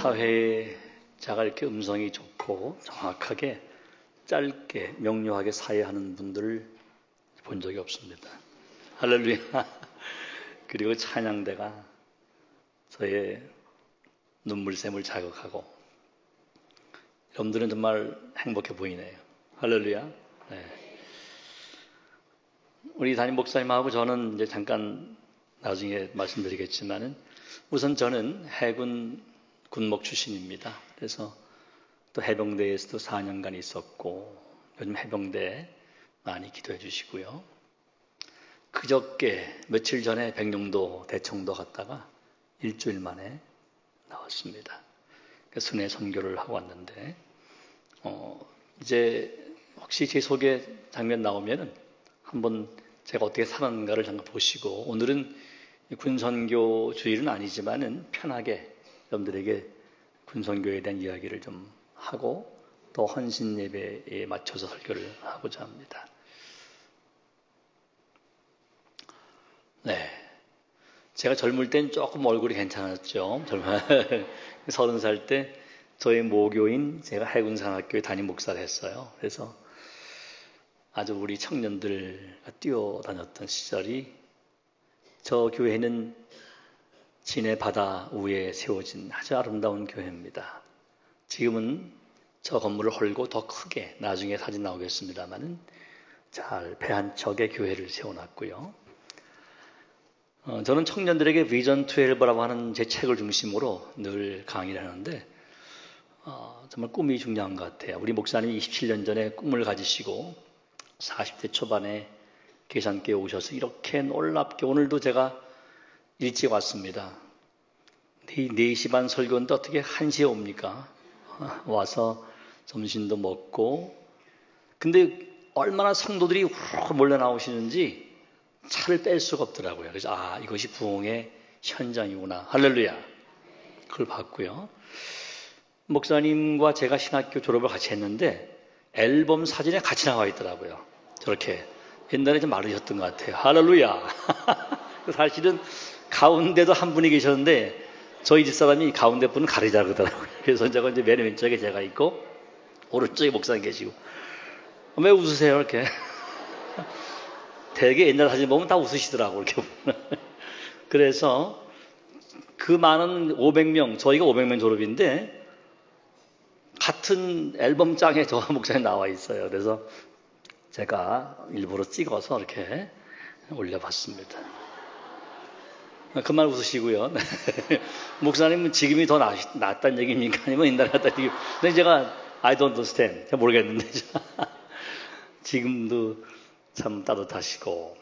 사회에 자가 이렇게 음성이 좋고 정확하게 짧게 명료하게 사회하는 분들을 본 적이 없습니다. 할렐루야. 그리고 찬양대가 저의 눈물샘을 자극하고 여러분들은 정말 행복해 보이네요. 할렐루야. 네. 우리 담임 목사님하고 저는 이제 잠깐 나중에 말씀드리겠지만은 우선 저는 해군 군목 출신입니다. 그래서 또 해병대에서도 4년간 있었고 요즘 해병대 많이 기도해 주시고요. 그저께 며칠 전에 백령도 대청도 갔다가 일주일 만에 나왔습니다. 순회 선교를 하고 왔는데 이제 혹시 제 소개 장면 나오면은 한번 제가 어떻게 살았는가를 잠깐 보시고 오늘은 군선교 주일은 아니지만은 편하게 여러분들에게 군선교에 대한 이야기를 좀 하고 또 헌신 예배에 맞춰서 설교를 하고자 합니다. 네, 제가 젊을 땐 조금 얼굴이 괜찮았죠. 30살 때 저의 모교인 제가 해군산학교에 담임 목사를 했어요. 그래서 아주 우리 청년들과 뛰어다녔던 시절이 저 교회는 진해 바다 위에 세워진 아주 아름다운 교회입니다. 지금은 저 건물을 헐고 더 크게 나중에 사진 나오겠습니다만은 잘 배 한 척의 교회를 세워놨고요. 저는 청년들에게 비전 투 헬버라고 하는 제 책을 중심으로 늘 강의를 하는데 정말 꿈이 중요한 것 같아요. 우리 목사님이 27년 전에 꿈을 가지시고 40대 초반에 계산교에 오셔서 이렇게 놀랍게 오늘도 제가 일찍 왔습니다. 4시 반 설교인데 어떻게 1시에 옵니까? 와서 점심도 먹고 근데 얼마나 성도들이 훅 몰려 나오시는지 차를 뺄 수가 없더라고요. 그래서 이것이 부흥의 현장이구나. 할렐루야. 그걸 봤고요. 목사님과 제가 신학교 졸업을 같이 했는데 앨범 사진에 같이 나와 있더라고요. 저렇게 옛날에 좀 마르셨던 것 같아요. 할렐루야. 사실은 가운데도 한 분이 계셨는데 저희 집사람이 가운데 분은 가리자 그러더라고요. 그래서 제가 이제 맨 왼쪽에 제가 있고 오른쪽에 목사님 계시고 왜 웃으세요 이렇게. 되게 옛날 사진 보면 다 웃으시더라고 이렇게 보면. 그래서 그 많은 500명 저희가 500명 졸업인데 같은 앨범장에 저 목사님 나와 있어요. 그래서 제가 일부러 찍어서 이렇게 올려봤습니다. 그만 웃으시고요. 목사님은 지금이 더 낫다는 얘기입니까? 아니면 옛날에 낫다는 얘기? 근데 제가 I don't understand. 제가 모르겠는데 지금도 참 따뜻하시고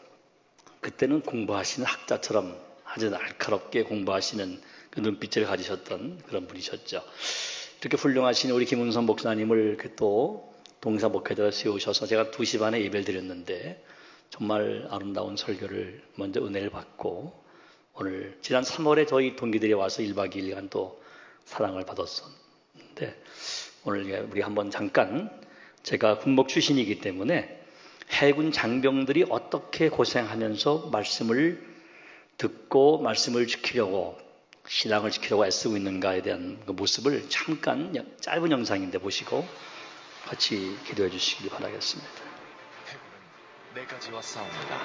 그때는 공부하시는 학자처럼 아주 날카롭게 공부하시는 그 눈빛을 가지셨던 그런 분이셨죠. 이렇게 훌륭하신 우리 김은선 목사님을 또 동사 목회자로 세우셔서 제가 2시 반에 예배를 드렸는데 정말 아름다운 설교를 먼저 은혜를 받고 오늘 지난 3월에 저희 동기들이 와서 1박 2일간 또 사랑을 받았었는데 오늘 우리 한번 잠깐 제가 군목 출신이기 때문에 해군 장병들이 어떻게 고생하면서 말씀을 듣고 말씀을 지키려고 신앙을 지키려고 애쓰고 있는가에 대한 그 모습을 잠깐 짧은 영상인데 보시고 같이 기도해 주시길 바라겠습니다. 해군은 4가지와 싸웁니다.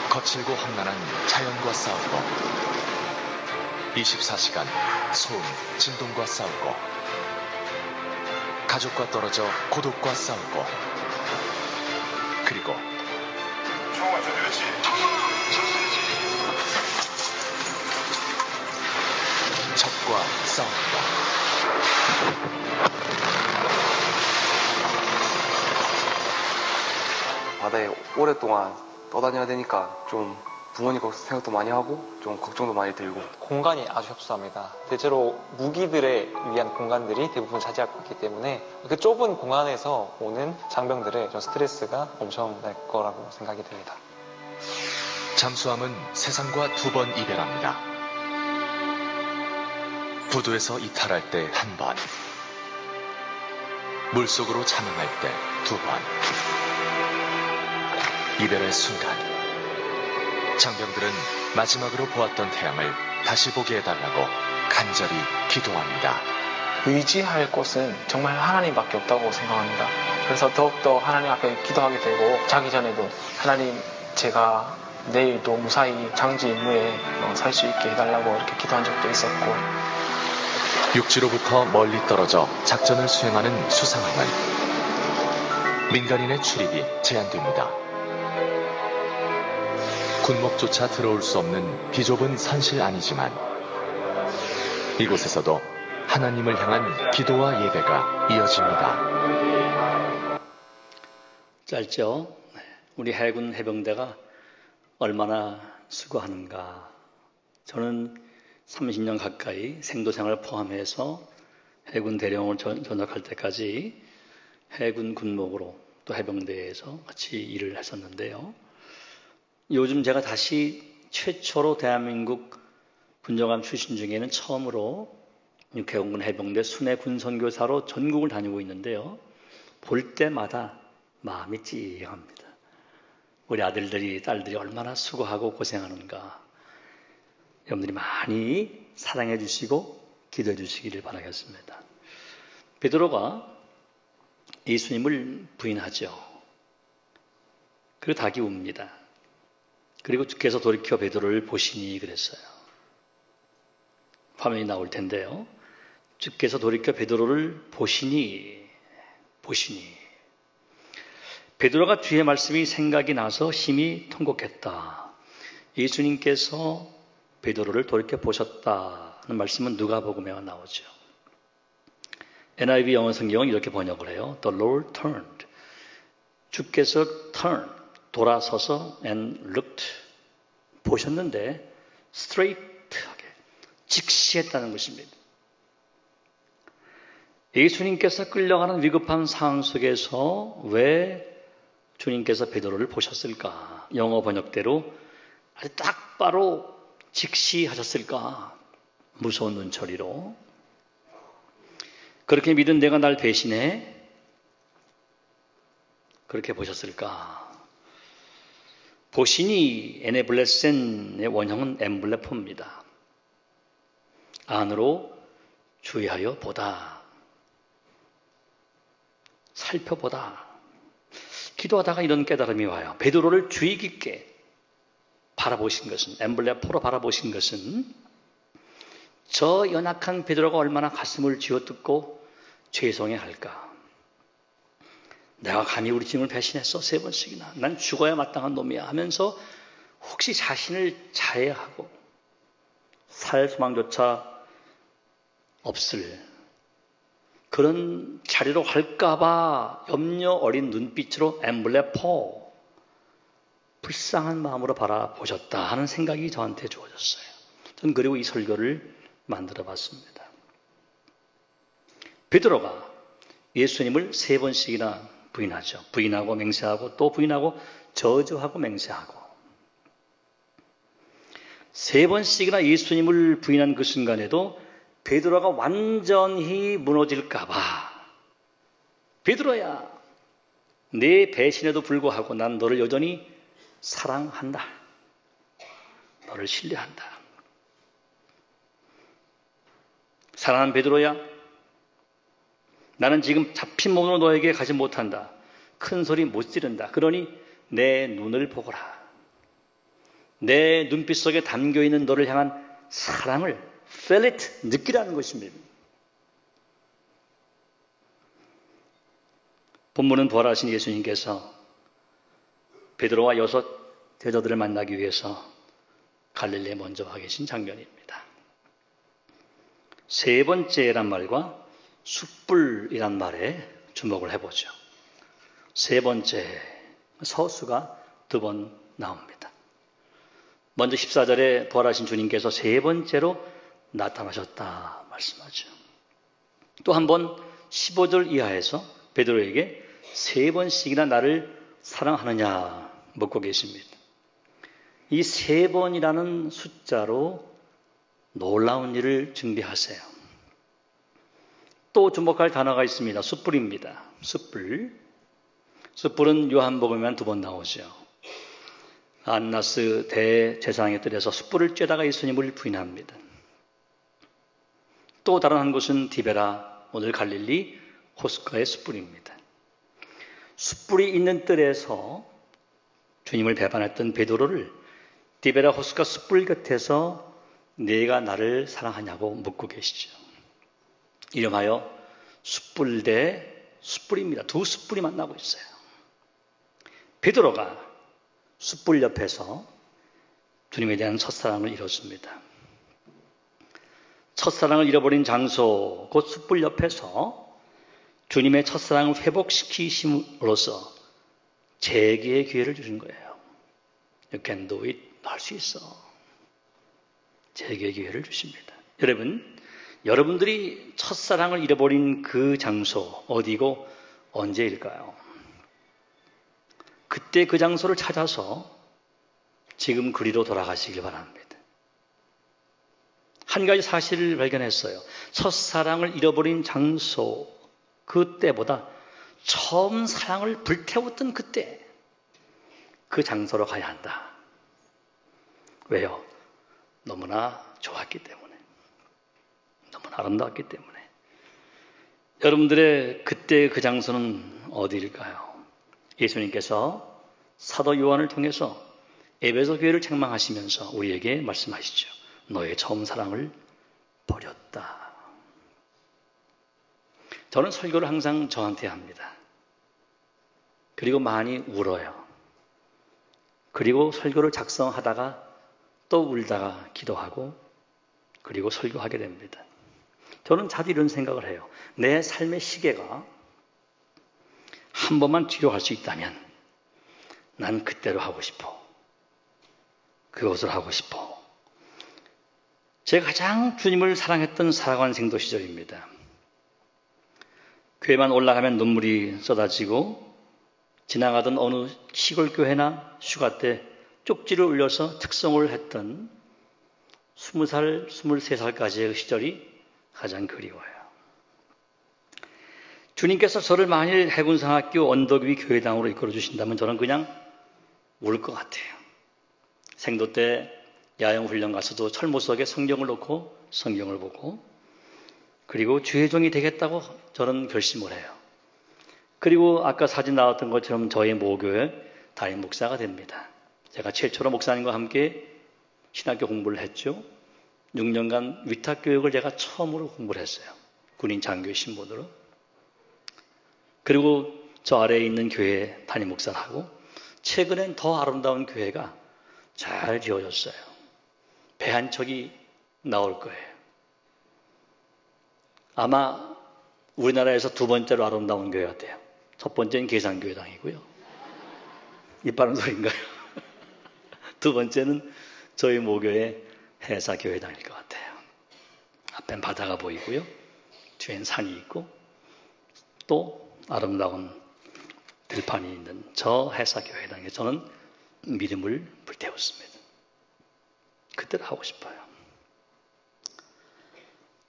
거칠고 험난한 자연과 싸우고 24시간 소음, 진동과 싸우고 가족과 떨어져 고독과 싸우고 그리고 적과 싸웁니다. 바다에 오랫동안 떠다녀야 되니까 좀 부모님 생각도 많이 하고 좀 걱정도 많이 들고 공간이 아주 협소합니다. 대체로 무기들에 위한 공간들이 대부분 차지할 것 같기 때문에 그 좁은 공간에서 오는 장병들의 스트레스가 엄청날 거라고 생각이 듭니다. 잠수함은 세상과 2번 이별합니다. 부두에서 이탈할 때 1번, 물속으로 잠응할 때 2번. 이별의 순간 장병들은 마지막으로 보았던 태양을 다시 보게 해달라고 간절히 기도합니다. 의지할 곳은 정말 하나님밖에 없다고 생각합니다. 그래서 더욱더 하나님 앞에 기도하게 되고 자기 전에도 하나님 제가 내일도 무사히 장지 임무에 살 수 있게 해달라고 이렇게 기도한 적도 있었고 육지로부터 멀리 떨어져 작전을 수행하는 수상함은 민간인의 출입이 제한됩니다. 군목조차 들어올 수 없는 비좁은 산실 아니지만 이곳에서도 하나님을 향한 기도와 예배가 이어집니다. 짧죠? 우리 해군 해병대가 얼마나 수고하는가. 저는 30년 가까이 생도생활을 포함해서 해군 대령을 전역할 때까지 해군 군목으로 또 해병대에서 같이 일을 했었는데요. 요즘 제가 다시 최초로 대한민국 군정함 출신 중에는 처음으로 육해공군 해병대 순회 군선교사로 전국을 다니고 있는데요. 볼 때마다 마음이 찡합니다. 우리 아들들이 딸들이 얼마나 수고하고 고생하는가. 여러분들이 많이 사랑해 주시고 기도해 주시기를 바라겠습니다. 베드로가 예수님을 부인하죠. 그리고 닭이 웁니다. 그리고 주께서 돌이켜 베드로를 보시니 그랬어요. 화면이 나올 텐데요. 주께서 돌이켜 베드로를 보시니. 베드로가 주의 말씀이 생각이 나서 심히 통곡했다. 예수님께서 베드로를 돌이켜 보셨다는 말씀은 누가복음에 나오죠. NIV 영어 성경은 이렇게 번역을 해요. The Lord turned. 주께서 turn, 돌아서서 and looked. 보셨는데 straight하게 직시했다는 것입니다. 예수님께서 끌려가는 위급한 상황 속에서 왜 주님께서 베드로를 보셨을까? 영어 번역대로 아주 딱 바로 직시하셨을까? 무서운 눈초리로. 그렇게 믿은 내가 날 배신해? 그렇게 보셨을까? 보시니 에네블레센의 원형은 엠블레포입니다. 안으로 주의하여 보다. 살펴보다. 기도하다가 이런 깨달음이 와요. 베드로를 주의 깊게 바라보신 것은, 엠블레포로 바라보신 것은 저 연약한 베드로가 얼마나 가슴을 쥐어뜯고 죄송해할까. 내가 감히 우리 주님을 배신했어 3번씩이나. 난 죽어야 마땅한 놈이야 하면서 혹시 자신을 자해하고 살 소망조차 없을 그런 자리로 갈까봐 염려 어린 눈빛으로 엠블레포 불쌍한 마음으로 바라보셨다 하는 생각이 저한테 주어졌어요. 저는 그리고 이 설교를 만들어 봤습니다. 베드로가 예수님을 3번씩이나 부인하죠. 부인하고 맹세하고 또 부인하고 저주하고 맹세하고 3번씩이나 예수님을 부인한 그 순간에도 베드로가 완전히 무너질까 봐 베드로야 내 배신에도 불구하고 난 너를 여전히 사랑한다. 너를 신뢰한다. 사랑하는 베드로야 나는 지금 잡힌 몸으로 너에게 가지 못한다. 큰 소리 못 지른다. 그러니 내 눈을 보거라. 내 눈빛 속에 담겨있는 너를 향한 사랑을 feel it, 느끼라는 것입니다. 본문은 부활하신 예수님께서 베드로와 6 제자들을 만나기 위해서 갈릴리에 먼저 와 계신 장면입니다. 3번째란 말과 숯불이란 말에 주목을 해보죠. 3번째 서수가 2번 나옵니다. 먼저 14절에 부활하신 주님께서 3번째로 나타나셨다 말씀하죠. 또 한 번 15절 이하에서 베드로에게 3번씩이나 나를 사랑하느냐 묻고 계십니다. 이 3번이라는 숫자로 놀라운 일을 준비하세요. 또 주목할 단어가 있습니다. 숯불입니다. 숯불. 숯불은 요한복음에만 2번 나오죠. 안나스 대제사장의 뜰에서 숯불을 쬐다가 예수님을 부인합니다. 또 다른 한 곳은 디베라, 오늘 갈릴리 호숫가의 숯불입니다. 숯불이 있는 뜰에서 주님을 배반했던 베드로를 디베라 호숫가 숯불 곁에서 네가 나를 사랑하냐고 묻고 계시죠. 이름하여 숯불 대 숯불입니다. 두 숯불이 만나고 있어요. 베드로가 숯불 옆에서 주님에 대한 첫사랑을 이뤘습니다. 첫사랑을 잃어버린 장소, 곧 숯불 옆에서 주님의 첫사랑을 회복시키심으로써 재기의 기회를 주신 거예요. You can do it. 할 수 있어. 재기의 기회를 주십니다. 여러분들이 첫사랑을 잃어버린 그 장소, 어디고 언제일까요? 그때 그 장소를 찾아서 지금 그리로 돌아가시길 바랍니다. 한 가지 사실을 발견했어요. 첫사랑을 잃어버린 장소, 그때보다 처음 사랑을 불태웠던 그때, 그 장소로 가야 한다. 왜요? 너무나 좋았기 때문에. 너무나 아름다웠기 때문에. 여러분들의 그때 그 장소는 어디일까요? 예수님께서 사도 요한을 통해서 에베소 교회를 책망하시면서 우리에게 말씀하시죠. 너의 처음 사랑을 버렸다. 저는 설교를 항상 저한테 합니다. 그리고 많이 울어요. 그리고 설교를 작성하다가 또 울다가 기도하고 그리고 설교하게 됩니다. 저는 자주 이런 생각을 해요. 내 삶의 시계가 한 번만 뒤로 갈 수 있다면 난 그때로 하고 싶어. 그것을 하고 싶어. 제가 가장 주님을 사랑했던 살아간 생도 시절입니다. 교회만 올라가면 눈물이 쏟아지고 지나가던 어느 시골 교회나 휴가 때 쪽지를 울려서 특송을 했던 20살, 23살까지의 시절이 가장 그리워요. 주님께서 저를 만일 해군상학교 언덕 위 교회당으로 이끌어 주신다면 저는 그냥 울 것 같아요. 생도 때 야영훈련 가서도 철모석에 성경을 놓고 성경을 보고 그리고 주의 종이 되겠다고 저는 결심을 해요. 그리고 아까 사진 나왔던 것처럼 저희 모교의 담임 목사가 됩니다. 제가 최초로 목사님과 함께 신학교 공부를 했죠. 6년간 위탁교육을 제가 처음으로 공부를 했어요. 군인 장교의 신분으로. 그리고 저 아래에 있는 교회 담임 목사를 하고 최근엔 더 아름다운 교회가 잘 지어졌어요. 배 한 척이 나올 거예요. 아마 우리나라에서 두 번째로 아름다운 교회 같아요. 첫 번째는 계산교회당이고요. 이빠른 소리인가요? 두 번째는 저희 모교의 해사교회당일 것 같아요. 앞엔 바다가 보이고요. 뒤엔 산이 있고 또 아름다운 들판이 있는 저 해사교회당에 저는 믿음을 불태웠습니다. 그때를 하고 싶어요.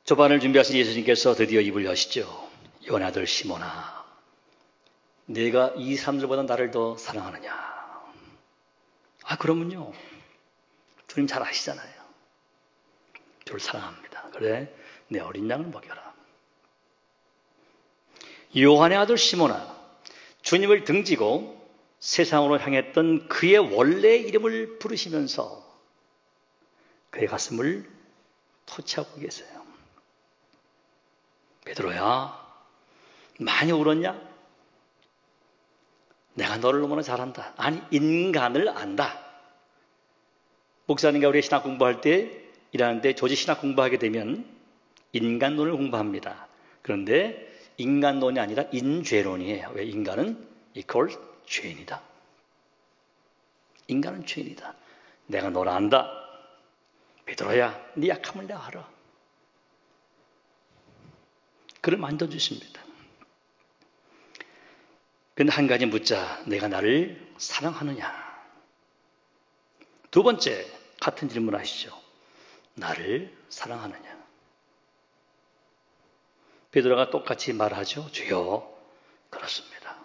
조반을 준비하신 예수님께서 드디어 입을 여시죠. 요한의 아들 시몬아, 네가 이 사람들보다 나를 더 사랑하느냐? 아, 그러면요. 주님 잘 아시잖아요. 저를 사랑합니다. 그래, 내 어린 양을 먹여라. 요한의 아들 시몬아, 주님을 등지고 세상으로 향했던 그의 원래 이름을 부르시면서 그의 가슴을 터치하고 계세요. 베드로야, 많이 울었냐? 내가 너를 너무나 잘한다. 아니, 인간을 안다. 목사님과 우리 신학 공부할 때, 일하는 때 조지 신학 공부하게 되면 인간론을 공부합니다. 그런데 인간론이 아니라 인죄론이에요. 왜? 인간은 이퀄 죄인이다. 인간은 죄인이다. 내가 너를 안다. 베드로야, 네 약함을 내가 알아. 그를 만져주십니다. 근데 한 가지 묻자. 내가 나를 사랑하느냐? 두 번째, 같은 질문 하시죠. 나를 사랑하느냐? 베드로가 똑같이 말하죠. 주여, 그렇습니다.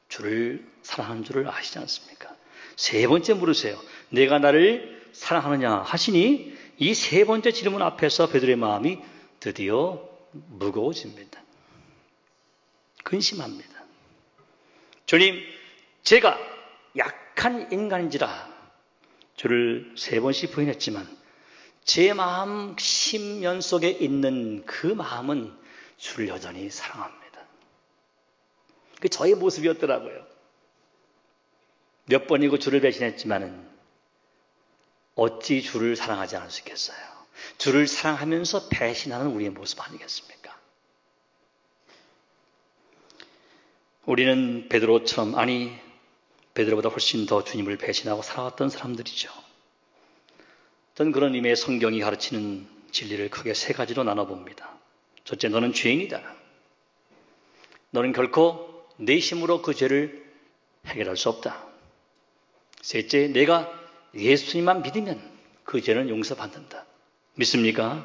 주를 사랑하는 줄을 아시지 않습니까? 세 번째 물으세요. 내가 나를 사랑하느냐 하시니 이 세 번째 질문 앞에서 베드로의 마음이 드디어 무거워집니다. 근심합니다. 주님, 제가 약한 인간인지라 주를 세 번씩 부인했지만 제 마음 심연 속에 있는 그 마음은 주를 여전히 사랑합니다. 그 저의 모습이었더라고요. 몇 번이고 주를 배신했지만은 어찌 주를 사랑하지 않을 수 있겠어요? 주를 사랑하면서 배신하는 우리의 모습 아니겠습니까? 우리는 베드로처럼, 아니 베드로보다 훨씬 더 주님을 배신하고 살아왔던 사람들이죠. 저는 그런 의미의 성경이 가르치는 진리를 크게 세 가지로 나눠봅니다. 첫째, 너는 죄인이다. 너는 결코 내 힘으로 그 죄를 해결할 수 없다. 셋째, 내가 예수님만 믿으면 그 죄는 용서받는다. 믿습니까?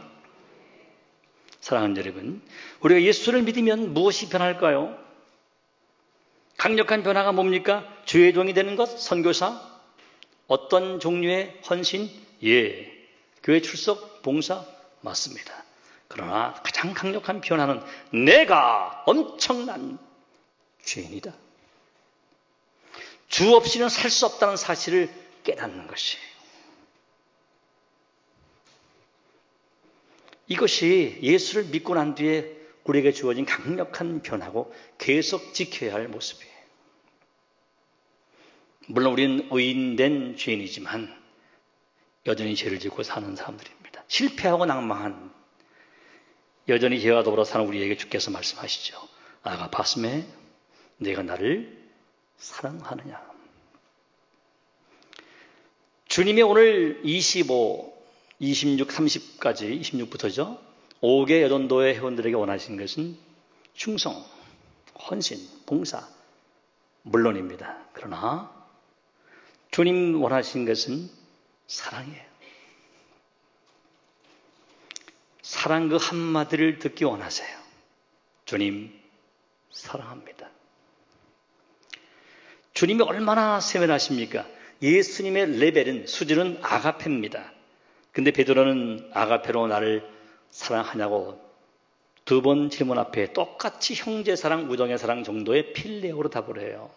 사랑하는 여러분, 우리가 예수를 믿으면 무엇이 변할까요? 강력한 변화가 뭡니까? 주의 종이 되는 것? 선교사? 어떤 종류의 헌신? 예. 교회 출석? 봉사? 맞습니다. 그러나 가장 강력한 변화는 내가 엄청난 죄인이다. 주 없이는 살 수 없다는 사실을 깨닫는 것이에요. 이것이 예수를 믿고 난 뒤에 우리에게 주어진 강력한 변화고 계속 지켜야 할 모습이에요. 물론 우리는 의인된 죄인이지만 여전히 죄를 짓고 사는 사람들입니다. 실패하고 낭망한 여전히 죄와 더불어 사는 우리에게 주께서 말씀하시죠. 아가파스메, 내가 나를 사랑하느냐. 주님이 오늘 25, 26, 30까지 26부터죠. 5개 여전도의 회원들에게 원하신 것은 충성, 헌신, 봉사 물론입니다. 그러나 주님 원하신 것은 사랑이에요. 사랑 그 한마디를 듣기 원하세요. 주님 사랑합니다. 주님이 얼마나 세밀하십니까? 예수님의 레벨은, 수준은 아가페입니다. 근데 베드로는 아가페로 나를 사랑하냐고 두 번 질문 앞에 똑같이 형제 사랑, 우정의 사랑 정도의 필레오로 답을 해요.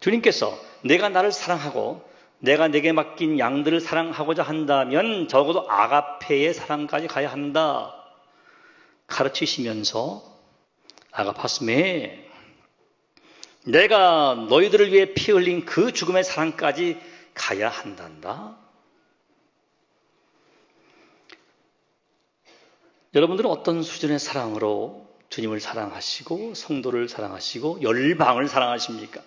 주님께서 내가 나를 사랑하고 내가 내게 맡긴 양들을 사랑하고자 한다면 적어도 아가페의 사랑까지 가야 한다 가르치시면서 아가파스메, 내가 너희들을 위해 피 흘린 그 죽음의 사랑까지 가야 한단다. 여러분들은 어떤 수준의 사랑으로 주님을 사랑하시고 성도를 사랑하시고 열방을 사랑하십니까?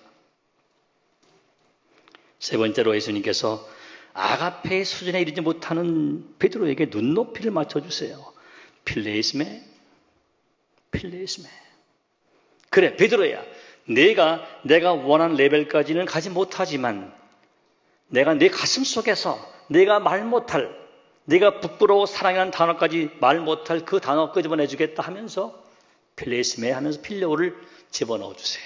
세 번째로 예수님께서 아가페의 수준에 이르지 못하는 베드로에게 눈높이를 맞춰주세요. 필레이스메. 그래, 베드로야. 내가 원하는 레벨까지는 가지 못하지만 내가 내 가슴 속에서 내가 말 못할, 내가 부끄러워 사랑이라는 단어까지 말 못할 그 단어 끄집어내주겠다 하면서 필레이스메 하면서 필레오를 집어넣어 주세요.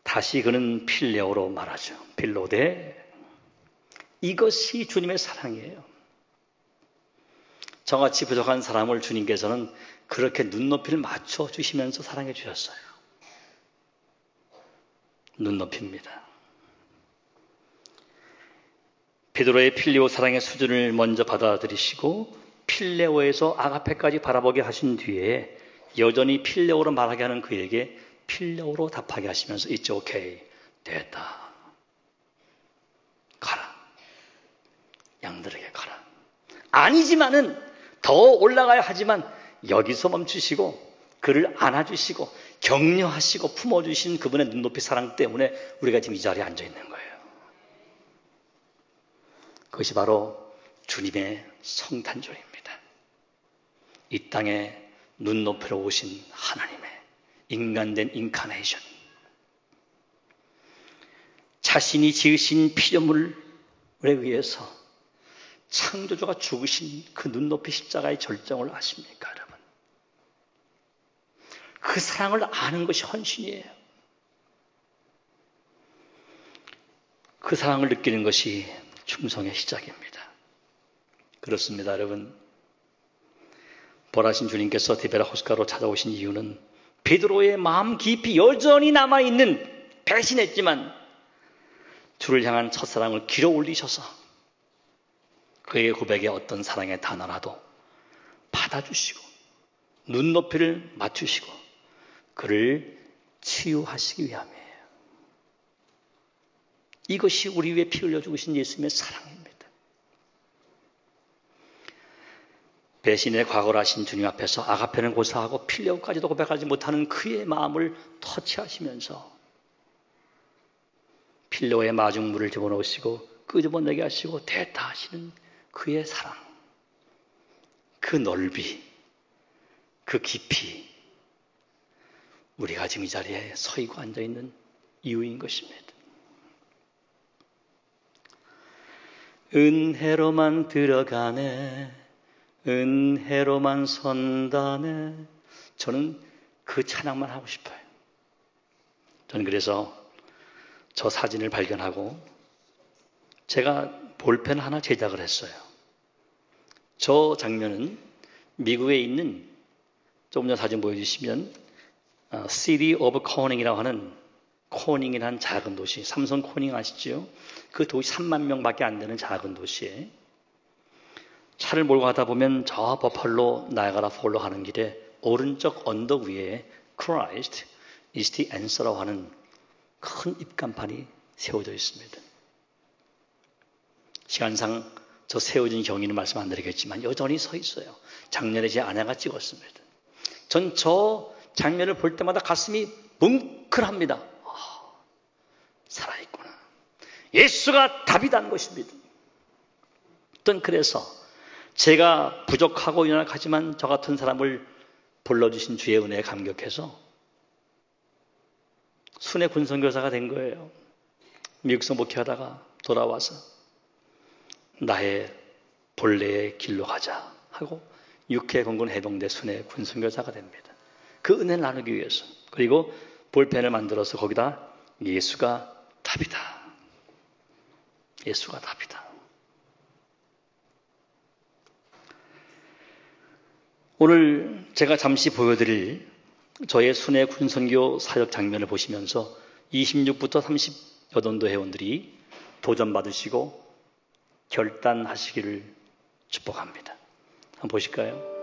다시 그는 필레오로 말하죠. 필로데. 이것이 주님의 사랑이에요. 저같이 부족한 사람을 주님께서는 그렇게 눈높이를 맞춰주시면서 사랑해 주셨어요. 눈높이입니다. 베드로의 필레오 사랑의 수준을 먼저 받아들이시고 필레오에서 아가페까지 바라보게 하신 뒤에 여전히 필레오로 말하게 하는 그에게 필레오로 답하게 하시면서 It's okay. 됐다. 가라. 양들에게 가라. 아니지만은 더 올라가야 하지만 여기서 멈추시고 그를 안아주시고 격려하시고 품어주신 그분의 눈높이 사랑 때문에 우리가 지금 이 자리에 앉아있는 거예요. 그것이 바로 주님의 성탄절입니다. 이 땅에 눈높이로 오신 하나님의 인간된 인카네이션, 자신이 지으신 피조물에 의해서 창조주가 죽으신 그 눈높이 십자가의 절정을 아십니까, 여러분? 그 사랑을 아는 것이 헌신이에요. 그 사랑을 느끼는 것이 충성의 시작입니다. 그렇습니다, 여러분. 벌하신 주님께서 디베라 호숫가로 찾아오신 이유는 베드로의 마음 깊이 여전히 남아있는, 배신했지만 주를 향한 첫사랑을 길어 올리셔서 그의 고백에 어떤 사랑의 단어라도 받아주시고 눈높이를 맞추시고 그를 치유하시기 위함이에요. 이것이 우리 위해 피 흘려 죽으신 예수님의 사랑입니다. 배신의 과거를 하신 주님 앞에서 아가페는 고사하고 필레오까지도 고백하지 못하는 그의 마음을 터치하시면서 필레오의 마중물을 집어넣으시고 끄집어내게 하시고 대타하시는 그의 사랑, 그 넓이, 그 깊이, 우리가 지금 이 자리에 서 있고 앉아 있는 이유인 것입니다. 은혜로만 들어가네, 은혜로만 선다네. 저는 그 찬양만 하고 싶어요. 저는 그래서 저 사진을 발견하고 제가 볼펜 하나 제작을 했어요. 저 장면은 미국에 있는, 조금 전 사진 보여주시면 City of Corning이라고 하는, 코닝이라는 작은 도시, 삼성 코닝 아시죠? 그 도시 3만 명밖에 안 되는 작은 도시에 차를 몰고 가다 보면 저 버팔로 나야가라 폴로 가는 길에 오른쪽 언덕 위에 Christ is the answer라고 하는 큰 입간판이 세워져 있습니다. 시간상 저 세워진 경위는 말씀 안 드리겠지만 여전히 서 있어요. 작년에 제 아내가 찍었습니다. 전 저 장면을 볼 때마다 가슴이 뭉클합니다. 살아있구나. 예수가 답이라는 것입니다. 전 그래서 제가 부족하고 연약하지만 저 같은 사람을 불러주신 주의 은혜에 감격해서 순회 군선교사가 된 거예요. 미국서 목회하다가 돌아와서 나의 본래의 길로 가자 하고 육해 공군 해병대 순회 군선교사가 됩니다. 그 은혜를 나누기 위해서. 그리고 볼펜을 만들어서 거기다 예수가 답이다. 예수가 답이다. 오늘 제가 잠시 보여드릴 저의 순회 군선교 사역 장면을 보시면서 26부터 30 여돈도 회원들이 도전받으시고 결단하시기를 축복합니다. 한번 보실까요?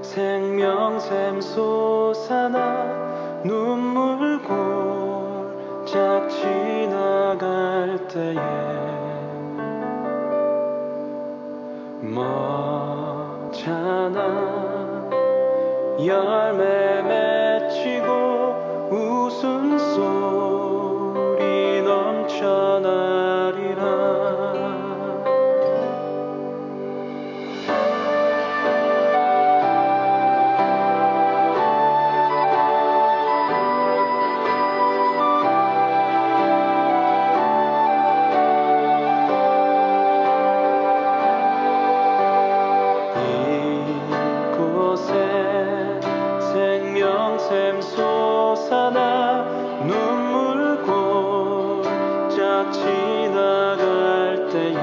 생명샘 솟아나 눈물 골짝 지나갈 때에 머잖아 열매 맺히고 웃음소리 넘쳐나리라. 샘 솟아나 눈물 골짝 지나갈 때에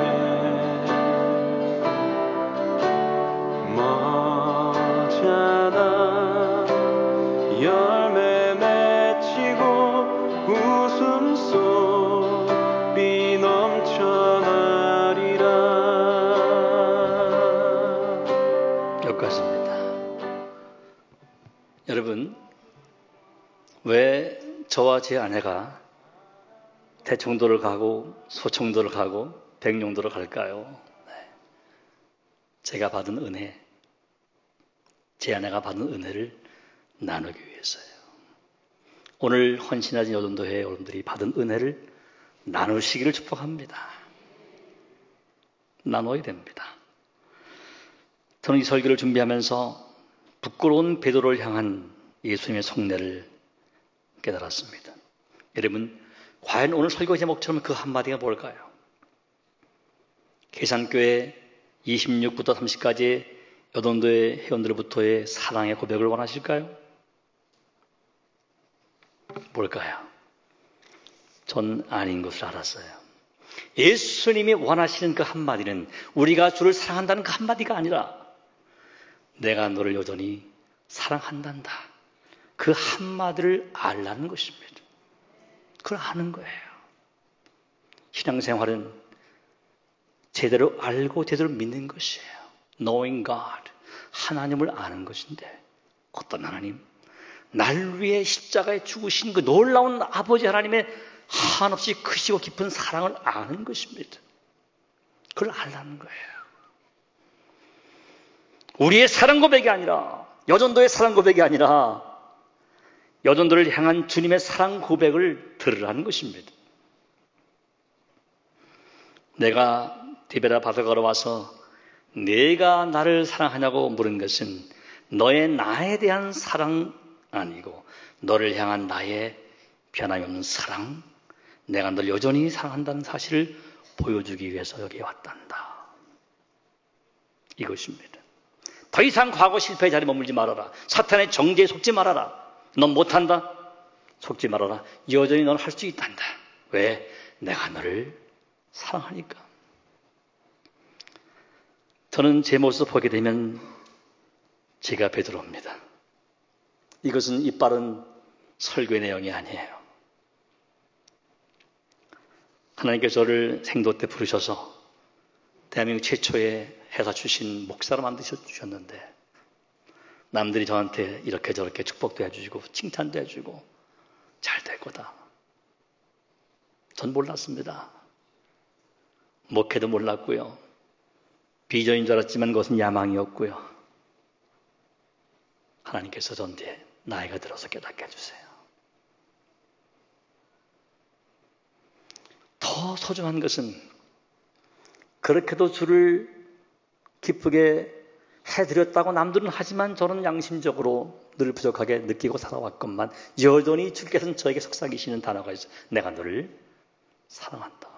머잖아 열매 맺히고 웃음소리 넘쳐나리라. 여기까지입니다. 여러분, 왜 저와 제 아내가 대청도를 가고 소청도를 가고 백령도를 갈까요? 제가 받은 은혜, 제 아내가 받은 은혜를 나누기 위해서요. 오늘 헌신하신 여돈도회 여러분들이 받은 은혜를 나누시기를 축복합니다. 나눠야 됩니다. 저는 이 설교를 준비하면서 부끄러운 베드로를 향한 예수님의 속내를 깨달았습니다. 여러분, 과연 오늘 설교 제목처럼 그 한마디가 뭘까요? 계산교회 26부터 30까지의 여돈도의 회원들로부터의 사랑의 고백을 원하실까요? 뭘까요? 전 아닌 것을 알았어요. 예수님이 원하시는 그 한마디는 우리가 주를 사랑한다는 그 한마디가 아니라 내가 너를 여전히 사랑한단다. 그 한마디를 알라는 것입니다. 그걸 아는 거예요. 신앙생활은 제대로 알고 제대로 믿는 것이에요. Knowing God. 하나님을 아는 것인데 어떤 하나님? 날 위해 십자가에 죽으신 그 놀라운 아버지 하나님의 한없이 크시고 깊은 사랑을 아는 것입니다. 그걸 알라는 거예요. 우리의 사랑 고백이 아니라, 여전도의 사랑 고백이 아니라 여전도를 향한 주님의 사랑 고백을 들으라는 것입니다. 내가 디베라 바다 걸어와서 내가 나를 사랑하냐고 물은 것은 너의 나에 대한 사랑 아니고 너를 향한 나의 변함이 없는 사랑, 내가 널 여전히 사랑한다는 사실을 보여주기 위해서 여기에 왔단다. 이것입니다. 더 이상 과거 실패의 자리에 머물지 말아라. 사탄의 정죄에 속지 말아라. 넌 못한다? 속지 말아라. 여전히 넌 할 수 있단다. 왜? 내가 너를 사랑하니까. 저는 제 모습 보게 되면 제가 베드로입니다. 이것은 이빠른 설교의 내용이 아니에요. 하나님께서 저를 생도 때 부르셔서 대한민국 최초의 회사 출신 목사로 만드셨는데 남들이 저한테 이렇게 저렇게 축복도 해주시고 칭찬도 해주고 잘 될 거다. 전 몰랐습니다. 목회도 몰랐고요. 비전인 줄 알았지만 그것은 야망이었고요. 하나님께서 저한테 나이가 들어서 깨닫게 해주세요. 더 소중한 것은 그렇게도 주를 기쁘게 해드렸다고 남들은 하지만 저는 양심적으로 늘 부족하게 느끼고 살아왔건만 여전히 주께서는 저에게 속삭이시는 단어가 있어요. 내가 너를 사랑한다.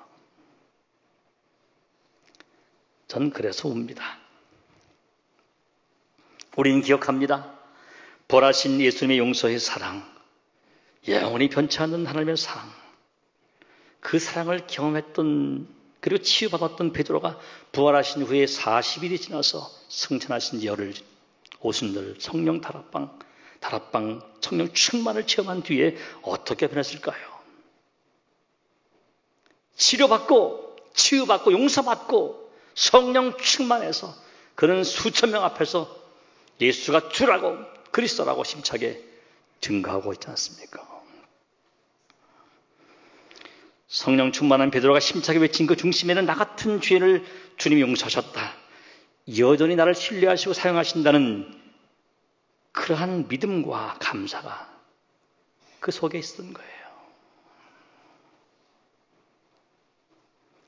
전 그래서 웁니다. 우리는 기억합니다. 벌하신 예수님의 용서의 사랑, 영원히 변치 않는 하나님의 사랑, 그 사랑을 경험했던 그리고 치유받았던 베드로가 부활하신 후에 40일이 지나서 승천하신 열흘, 오순절 성령 다락방 성령 충만을 체험한 뒤에 어떻게 변했을까요? 치료받고 치유받고 용서받고 성령 충만해서 그는 수천 명 앞에서 예수가 주라고 그리스도라고 힘차게 증거하고 있지 않습니까? 성령 충만한 베드로가 힘차게 외친 그 중심에는 나 같은 죄를 주님이 용서하셨다. 여전히 나를 신뢰하시고 사용하신다는 그러한 믿음과 감사가 그 속에 있었던 거예요.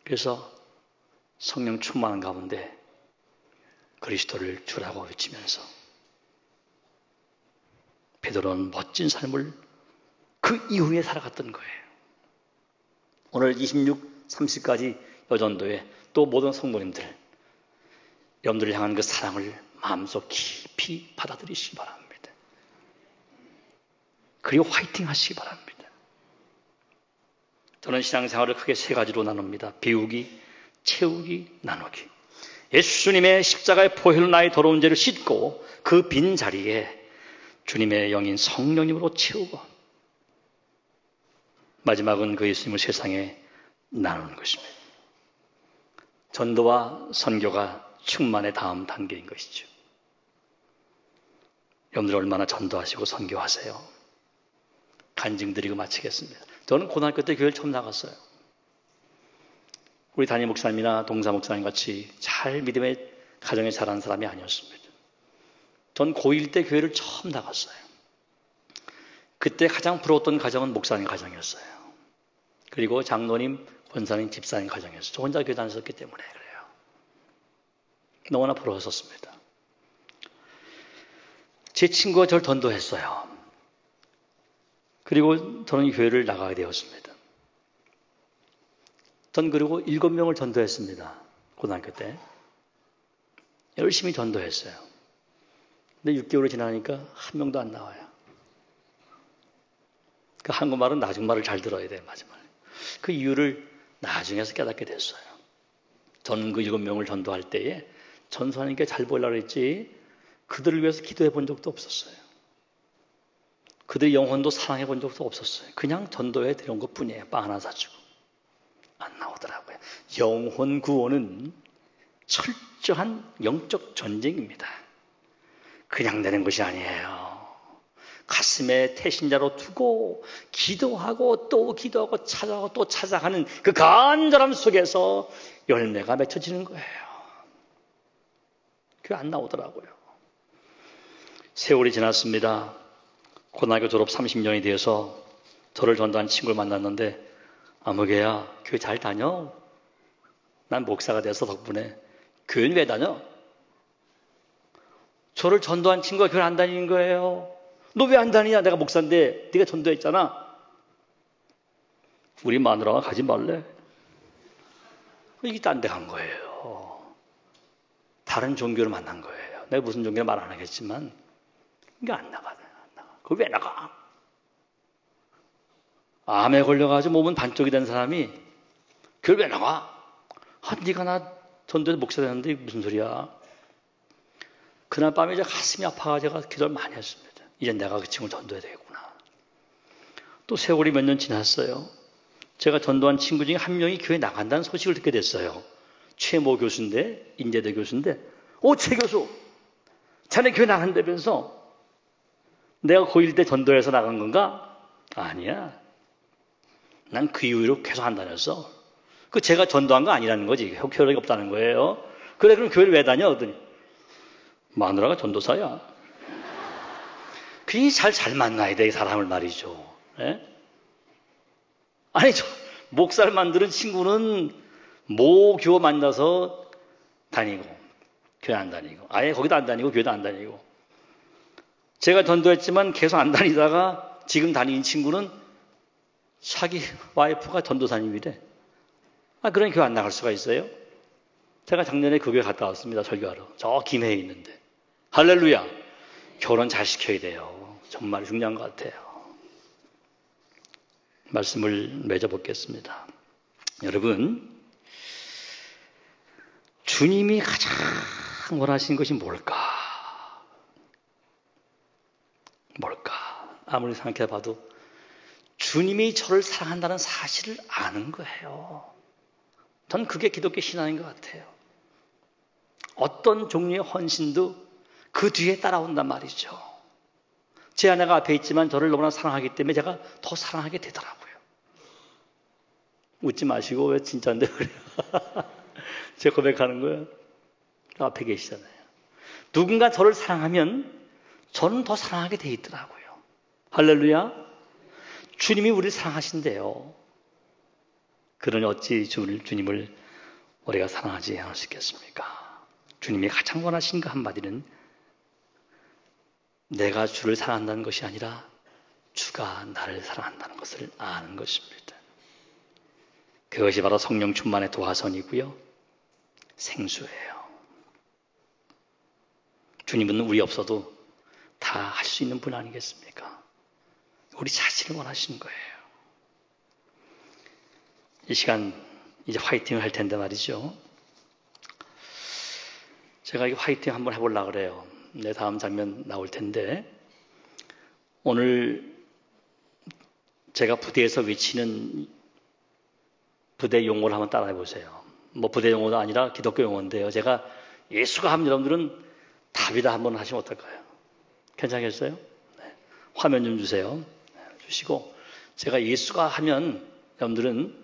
그래서 성령 충만한 가운데 그리스도를 주라고 외치면서 베드로는 멋진 삶을 그 이후에 살아갔던 거예요. 오늘 26, 30까지 여전도에 또 모든 성도님들 여러분들을 향한 그 사랑을 마음속 깊이 받아들이시기 바랍니다. 그리고 화이팅 하시기 바랍니다. 저는 신앙생활을 크게 세 가지로 나눕니다. 배우기, 채우기, 나누기. 예수님의 십자가의 포효로 나의 더러운 죄를 씻고 그 빈 자리에 주님의 영인 성령님으로 채우고 마지막은 그 예수님을 세상에 나누는 것입니다. 전도와 선교가 충만의 다음 단계인 것이죠. 여러분들 얼마나 전도하시고 선교하세요? 간증드리고 마치겠습니다. 저는 고등학교 때 교회를 처음 나갔어요. 우리 담임 목사님이나 동사 목사님 같이 잘 믿음의 가정에 자란 사람이 아니었습니다. 전 고1 때 교회를 처음 나갔어요. 그때 가장 부러웠던 가정은 목사님 가정이었어요. 그리고 장로님, 권사님, 집사님 가정이었어요. 저 혼자 교회 다녔었기 때문에 그래요. 너무나 부러웠었습니다. 제 친구가 저를 전도했어요. 그리고 저는 이 교회를 나가게 되었습니다. 전 그리고 7명을 전도했습니다. 고등학교 때. 열심히 전도했어요. 근데 6개월이 지나니까 한 명도 안 나와요. 그 한국말은 나중말을 잘 들어야 돼요, 마지막에. 그 이유를 나중에서 깨닫게 됐어요. 저는 그 7명을 전도할 때에 전도하니까 잘 보이려고 했지 그들을 위해서 기도해 본 적도 없었어요. 그들의 영혼도 사랑해 본 적도 없었어요. 그냥 전도해 드린 것 뿐이에요. 빵 하나 사주고. 안 나오더라고요. 영혼 구원은 철저한 영적 전쟁입니다. 그냥 되는 것이 아니에요. 가슴에 태신자로 두고 기도하고 또 기도하고 찾아가고 또 찾아가는 그 간절함 속에서 열매가 맺혀지는 거예요. 그게 안 나오더라고요. 세월이 지났습니다. 고등학교 졸업 30년이 되어서 저를 전도한 친구를 만났는데 아무개야 교회 잘 다녀? 난 목사가 돼서 덕분에 교회는 왜 다녀? 저를 전도한 친구가 교회 안 다니는 거예요. 너 왜 안 다니냐? 내가 목사인데 네가 전도했잖아. 우리 마누라가 가지 말래. 이게 딴 데 간 거예요. 다른 종교를 만난 거예요. 내가 무슨 종교를 말 안 하겠지만 이게 안 나가. 그거 왜 나가? 암에 걸려가지고 몸은 반쪽이 된 사람이 그걸 왜 나가? 네가 나 전도해서 목사 되는데 무슨 소리야? 그날 밤에 이제 가슴이 아파가지고 제가 기도를 많이 했습니다. 이제 내가 그 친구를 전도해야 되겠구나. 또 세월이 몇 년 지났어요. 제가 전도한 친구 중에 한 명이 교회 나간다는 소식을 듣게 됐어요. 최모 교수인데, 인제대 교수인데, 최 교수! 자네 교회 나간다면서 내가 고1 때 전도해서 나간 건가? 아니야. 난 그 이후로 계속 안 다녔어. 그 제가 전도한 거 아니라는 거지. 효력이 없다는 거예요. 그래, 그럼 교회를 왜 다녀? 그랬더니 마누라가 전도사야. 그게 잘 만나야 돼, 이 사람을 말이죠. 예? 아니, 목사를 만드는 친구는 모교회 만나서 다니고, 교회 안 다니고, 아예 거기도 안 다니고, 교회도 안 다니고. 제가 전도했지만 계속 안 다니다가 지금 다니는 친구는 자기 와이프가 전도사님이래. 그런 교회 안 나갈 수가 있어요? 제가 작년에 그 교회 갔다 왔습니다. 설교하러. 저 김해에 있는데. 할렐루야. 결혼 잘 시켜야 돼요. 정말 중요한 것 같아요. 말씀을 맺어보겠습니다. 여러분, 주님이 가장 원하시는 것이 뭘까? 아무리 생각해봐도 주님이 저를 사랑한다는 사실을 아는 거예요. 전 그게 기독교 신앙인 것 같아요. 어떤 종류의 헌신도 그 뒤에 따라온단 말이죠. 제 아내가 앞에 있지만 저를 너무나 사랑하기 때문에 제가 더 사랑하게 되더라고요. 웃지 마시고 왜 진짜인데 그래요. 제가 고백하는 거예요. 앞에 계시잖아요. 누군가 저를 사랑하면 저는 더 사랑하게 돼 있더라고요. 할렐루야. 주님이 우리를 사랑하신대요. 그러니 어찌 주님을 우리가 사랑하지 않을 수 있겠습니까? 주님이 가장 원하시는 그 한마디는 내가 주를 사랑한다는 것이 아니라 주가 나를 사랑한다는 것을 아는 것입니다. 그것이 바로 성령 충만의 도화선이고요. 생수예요. 주님은 우리 없어도 다 할 수 있는 분 아니겠습니까? 우리 자신을 원하시는 거예요. 이 시간 이제 화이팅을 할 텐데 말이죠. 제가 이 화이팅 한번 해보려고 그래요. 내 다음 장면 나올 텐데 오늘 제가 부대에서 외치는 부대 용어를 한번 따라해 보세요. 뭐 부대 용어도 아니라 기독교 용어인데요. 제가 예수가 하면 여러분들은 답이다 한번 하시면 어떨까요? 괜찮겠어요? 네. 화면 좀 주세요. 주시고 제가 예수가 하면 여러분들은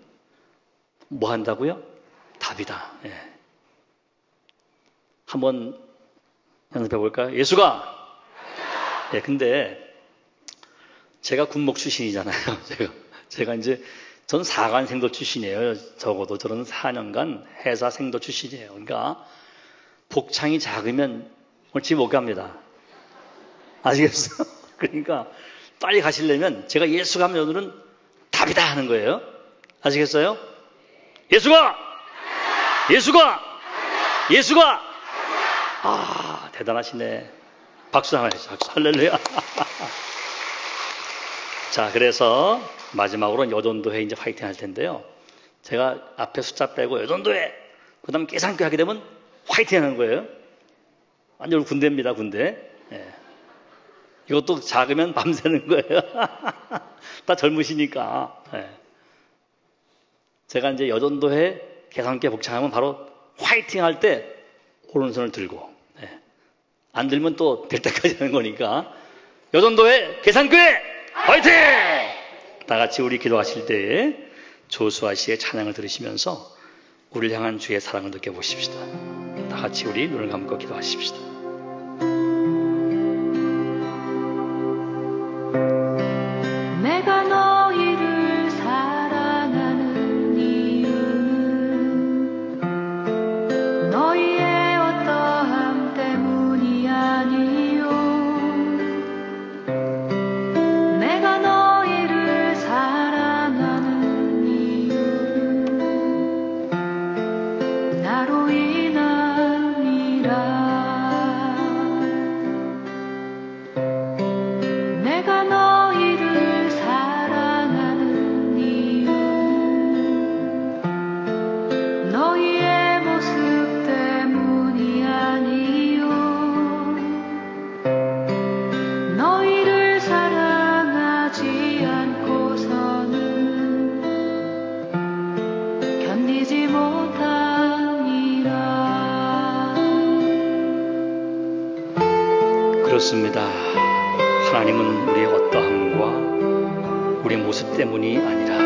뭐 한다고요? 답이다. 예. 한번 연습해 볼까요? 예수가! 예, 근데 제가 군목 출신이잖아요. 제가 이제 전 사관 생도 출신이에요. 적어도 저는 4년간 해사 생도 출신이에요. 그러니까 복창이 작으면 오늘 집 못 갑니다. 아시겠어요? 그러니까 빨리 가시려면 제가 예수가 하면 여러분은 답이다 하는 거예요. 아시겠어요? 예수가! 예수가! 예수가! 아, 대단하시네. 박수 하나 해주세요. 박수. 할렐루야. 자, 그래서 마지막으로 여전도회 이제 화이팅 할 텐데요. 제가 앞에 숫자 빼고 여전도회, 그 다음 계산교 하게 되면 화이팅 하는 거예요. 완전 군대입니다, 군대. 예. 이것도 작으면 밤새는 거예요. 다 젊으시니까. 예. 제가 이제 여전도회, 계산교 복창하면 바로 화이팅 할 때 오른손을 들고, 예. 안 들면 또 될 때까지 하는 거니까. 여전도회, 계산교회, 화이팅! 다 같이 우리 기도하실 때에 조수아 씨의 찬양을 들으시면서 우리를 향한 주의 사랑을 느껴보십시다. 다 같이 우리 눈을 감고 기도하십시다. 내가 너희를 사랑하는 이유는 너희의 어떠함 때문이 아니요 내가 너희를 사랑하는 이유는 나로 인함이라 내가 너희를 사랑하는 이유는 너희의 모습 때문이 아니요 너희를 사랑하지 않고서는 견디지 못하니라. 그렇습니다. 하나님은 우리의 어떠함과 우리의 모습 때문이 아니라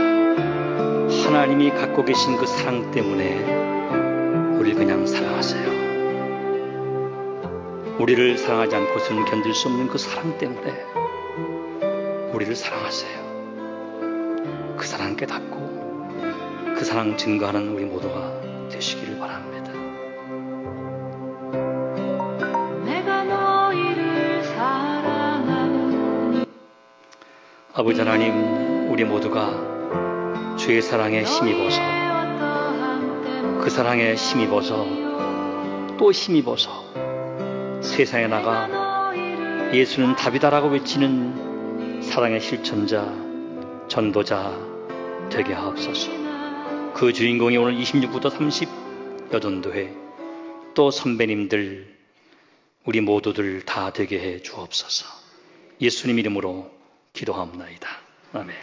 하나님이 갖고 계신 그 사랑 때문에 우리를 그냥 사랑하세요. 우리를 사랑하지 않고서는 견딜 수 없는 그 사랑 때문에 우리를 사랑하세요. 그 사랑 깨닫고 그 사랑 증거하는 우리 모두가 되시기를 바랍니다. 내가 너희를 사랑하는 아버지 하나님, 우리 모두가 주의 사랑에 힘입어서 그 사랑에 힘입어서 또 힘입어서 세상에 나가 예수는 답이다라고 외치는 사랑의 실천자, 전도자 되게 하옵소서. 그 주인공이 오늘 26부터 30 여전도회 또 선배님들 우리 모두들 다 되게 해 주옵소서. 예수님 이름으로 기도하옵나이다. 아멘.